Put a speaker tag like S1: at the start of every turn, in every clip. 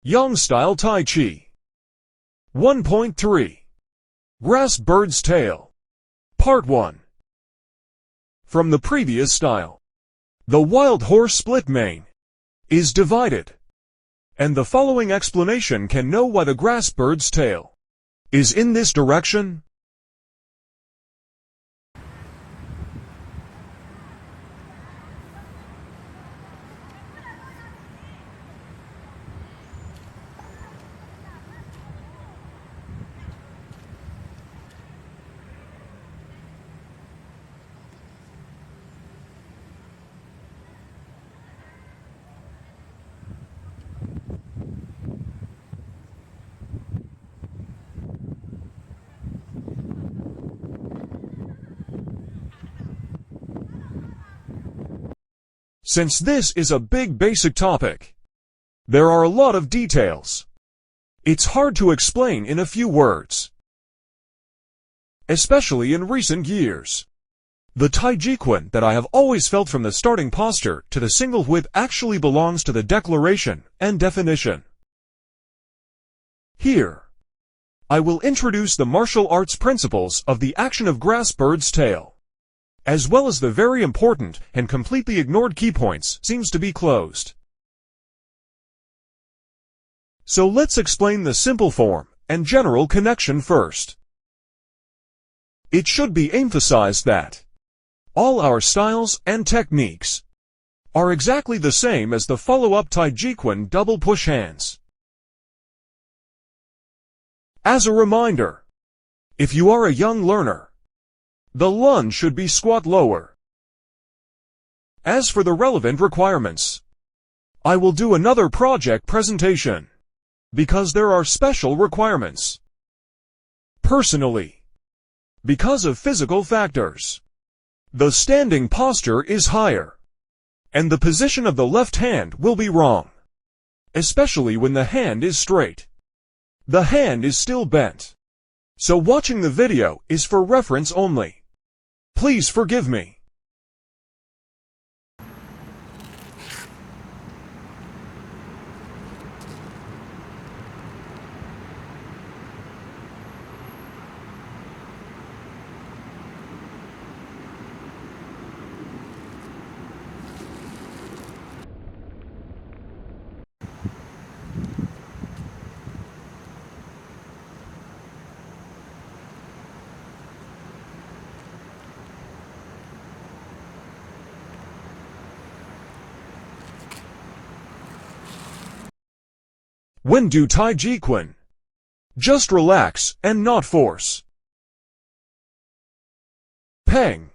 S1: Yang Style Tai Chi 1.3 Grass Bird's Tail Part 1. From the previous style, the wild horse split mane is divided, and the following explanation can know why the grass bird's tail is in this direction. Since this is a big basic topic, there are a lot of details. It's hard to explain in a few words. Especially in recent years. The Taijiquan that I have always felt from the starting posture to the single whip actually belongs to the declaration and definition. Here, I will introduce the martial arts principles of the action of grass bird's tail, as well as the very important and completely ignored key points seems to be closed. So let's explain the simple form and general connection first. It should be emphasized that all our styles and techniques are exactly the same as the follow-up Taijiquan double push hands. As a reminder, if you are a young learner, the lunge should be squat lower. As for the relevant requirements, I will do another project presentation, because there are special requirements. Personally, because of physical factors, the standing posture is higher, and the position of the left hand will be wrong, especially when the hand is straight. The hand is still bent, so watching the video is for reference only. Please forgive me. When do Taijiquan? Just relax and not force. Peng.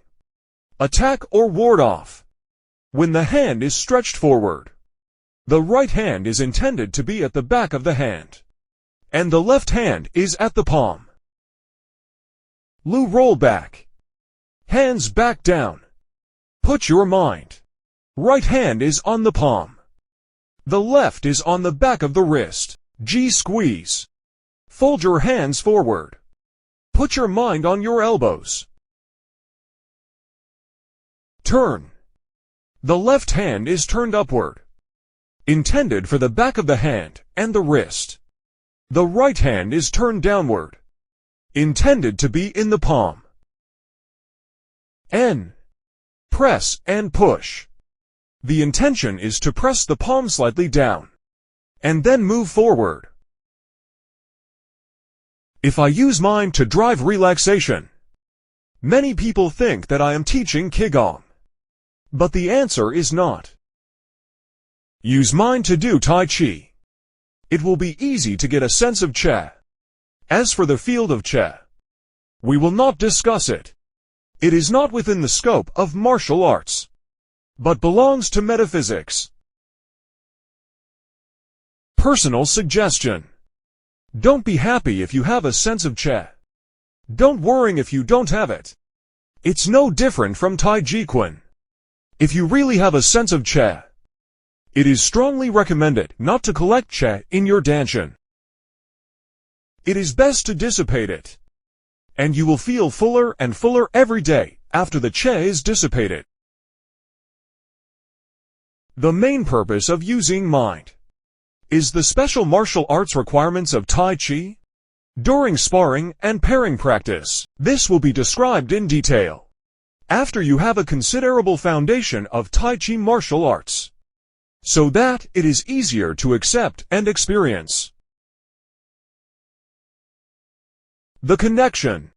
S1: Attack or ward off. When the hand is stretched forward, the right hand is intended to be at the back of the hand, and the left hand is at the palm. Lu roll back. Hands back down. Put your mind. Right hand is on the palm. The left is on the back of the wrist. G squeeze. Fold your hands forward. Put your mind on your elbows. Turn. The left hand is turned upward, intended for the back of the hand and the wrist. The right hand is turned downward, intended to be in the palm. N. Press and push. The intention is to press the palm slightly down, and then move forward. If I use mind to drive relaxation, many people think that I am teaching Qigong, but the answer is not. Use mind to do Tai Chi. It will be easy to get a sense of Qi. As for the field of Qi, we will not discuss it. It is not within the scope of martial arts, but belongs to metaphysics. Personal suggestion. Don't be happy if you have a sense of Qi. Don't worry if you don't have it. It's no different from Taijiquan. If you really have a sense of Qi, it is strongly recommended not to collect Qi in your danshan. It is best to dissipate it, and you will feel fuller and fuller every day after the Qi is dissipated. The main purpose of using mind is the special martial arts requirements of Tai Chi. During sparring and pairing practice, this will be described in detail. After you have a considerable foundation of Tai Chi martial arts, so that it is easier to accept and experience. The connection.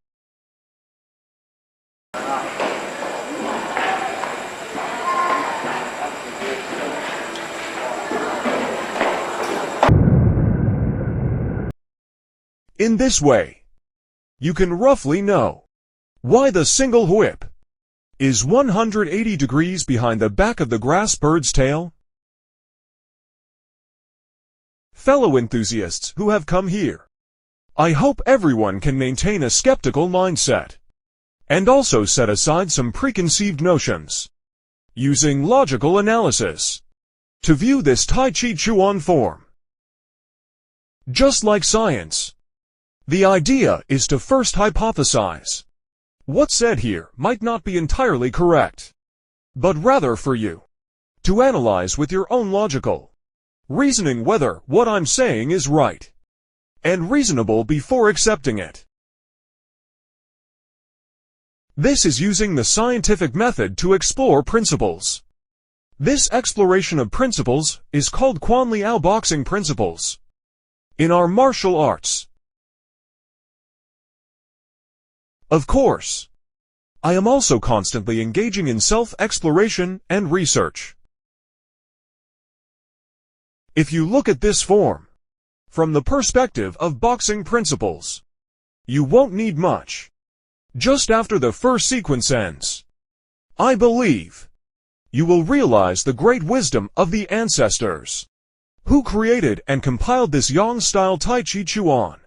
S1: In this way, you can roughly know why the single whip is 180 degrees behind the back of the grass bird's tail. Fellow enthusiasts who have come here, I hope everyone can maintain a skeptical mindset and also set aside some preconceived notions, using logical analysis, to view this Taijiquan form. Just like science, the idea is to first hypothesize. What's said here might not be entirely correct, but rather for you to analyze with your own logical reasoning whether what I'm saying is right and reasonable before accepting it. This is using the scientific method to explore principles. This exploration of principles is called Quan Liao boxing principles in our martial arts. Of course, I am also constantly engaging in self-exploration and research. If you look at this form from the perspective of boxing principles, you won't need much. Just after the first sequence ends, I believe you will realize the great wisdom of the ancestors who created and compiled this Yang-style Taijiquan.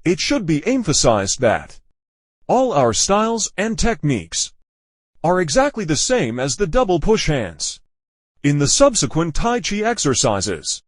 S1: It should be emphasized that all our styles and techniques are exactly the same as the double push hands in the subsequent Tai Chi exercises.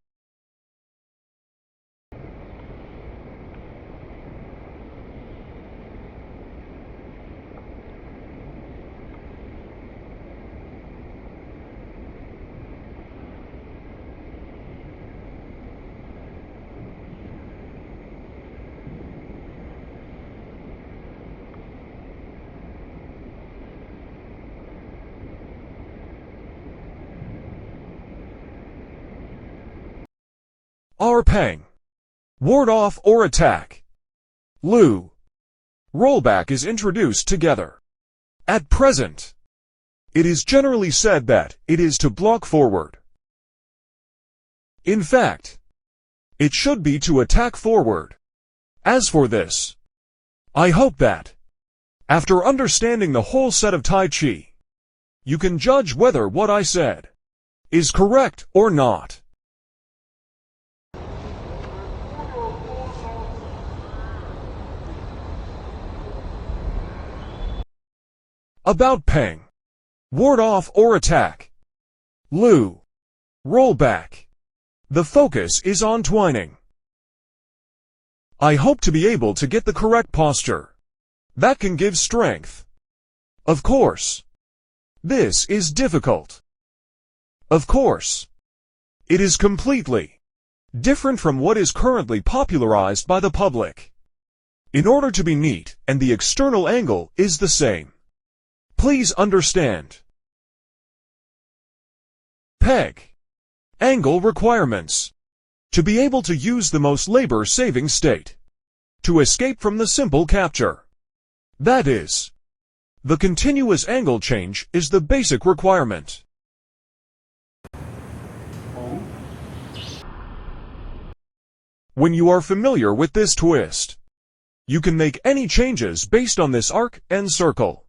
S1: Our Peng, ward off or attack, Lu, rollback is introduced together. At present, it is generally said that it is to block forward. In fact, it should be to attack forward. As for this, I hope that, after understanding the whole set of Tai Chi, you can judge whether what I said is correct or not. About Peng, ward off or attack, Lu, roll back. The focus is on twining. I hope to be able to get the correct posture that can give strength. Of course, this is difficult. Of course, it is completely different from what is currently popularized by the public. In order to be neat, and the external angle is the same. Please understand. Peg. Angle requirements. To be able to use the most labor-saving state. To escape from the simple capture. That is, the continuous angle change is the basic requirement. When you are familiar with this twist, you can make any changes based on this arc and circle.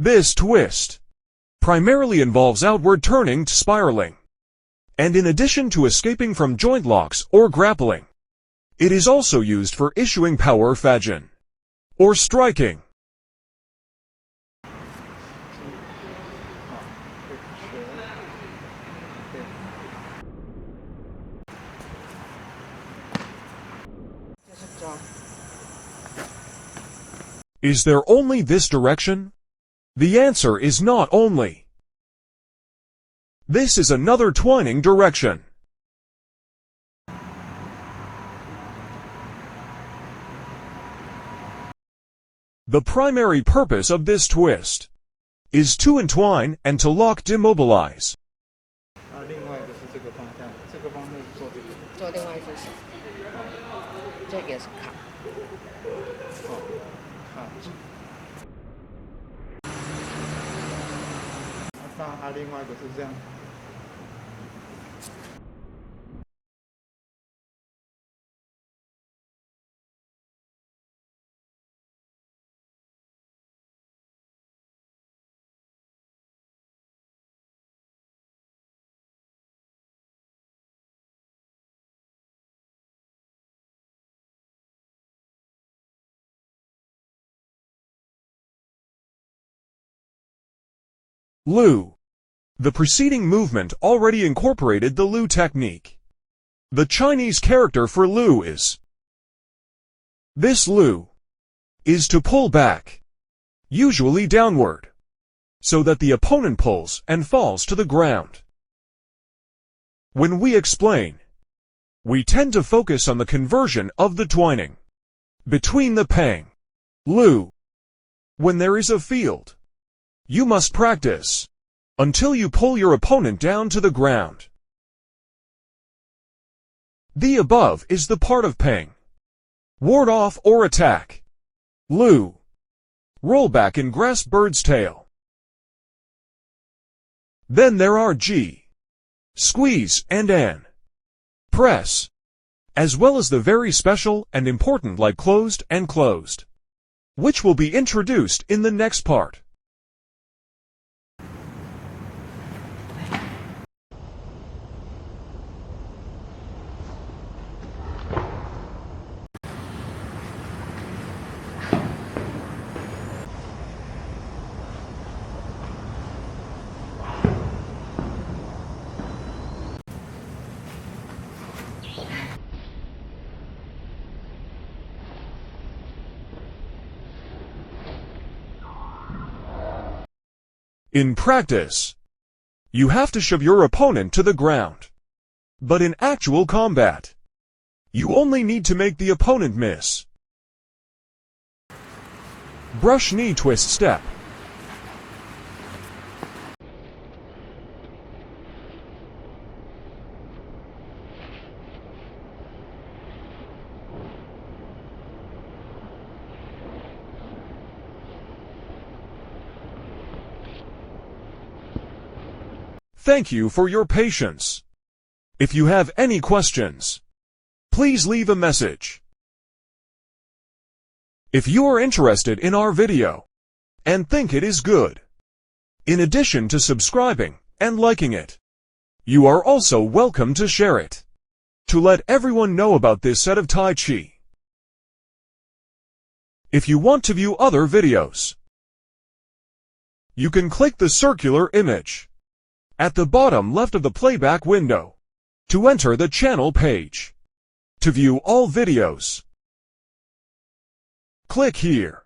S1: This twist primarily involves outward turning to spiraling, and in addition to escaping from joint locks or grappling, it is also used for issuing power fajian or striking. Is there only this direction? The answer is not only. This is another twining direction. The primary purpose of this twist is to entwine and to lock demobilize.
S2: 另外一个是这个方向，这个方向是做这个。
S3: 做另外一只手，这个也是卡。
S2: 另外一个是这样。
S1: Lu. The preceding movement already incorporated the Lu technique. The Chinese character for Lu is. This Lu is to pull back, usually downward, so that the opponent pulls and falls to the ground. When we explain, we tend to focus on the conversion of the twining between the pang, Lu. When there is a field, you must practice until you pull your opponent down to the ground. The above is the part of pang. Ward off or attack. Lu. Roll back and grasp bird's tail. Then there are G. Squeeze and An. Press. As well as the very special and important like closed and closed, which will be introduced in the next part. In practice, you have to shove your opponent to the ground. But in actual combat, you only need to make the opponent miss. Brush knee twist step. Thank you for your patience. If you have any questions, please leave a message. If you are interested in our video and think it is good, in addition to subscribing and liking it, you are also welcome to share it to let everyone know about this set of Tai Chi. If you want to view other videos, you can click the circular image at the bottom left of the playback window to enter the channel page. To view all videos, click here.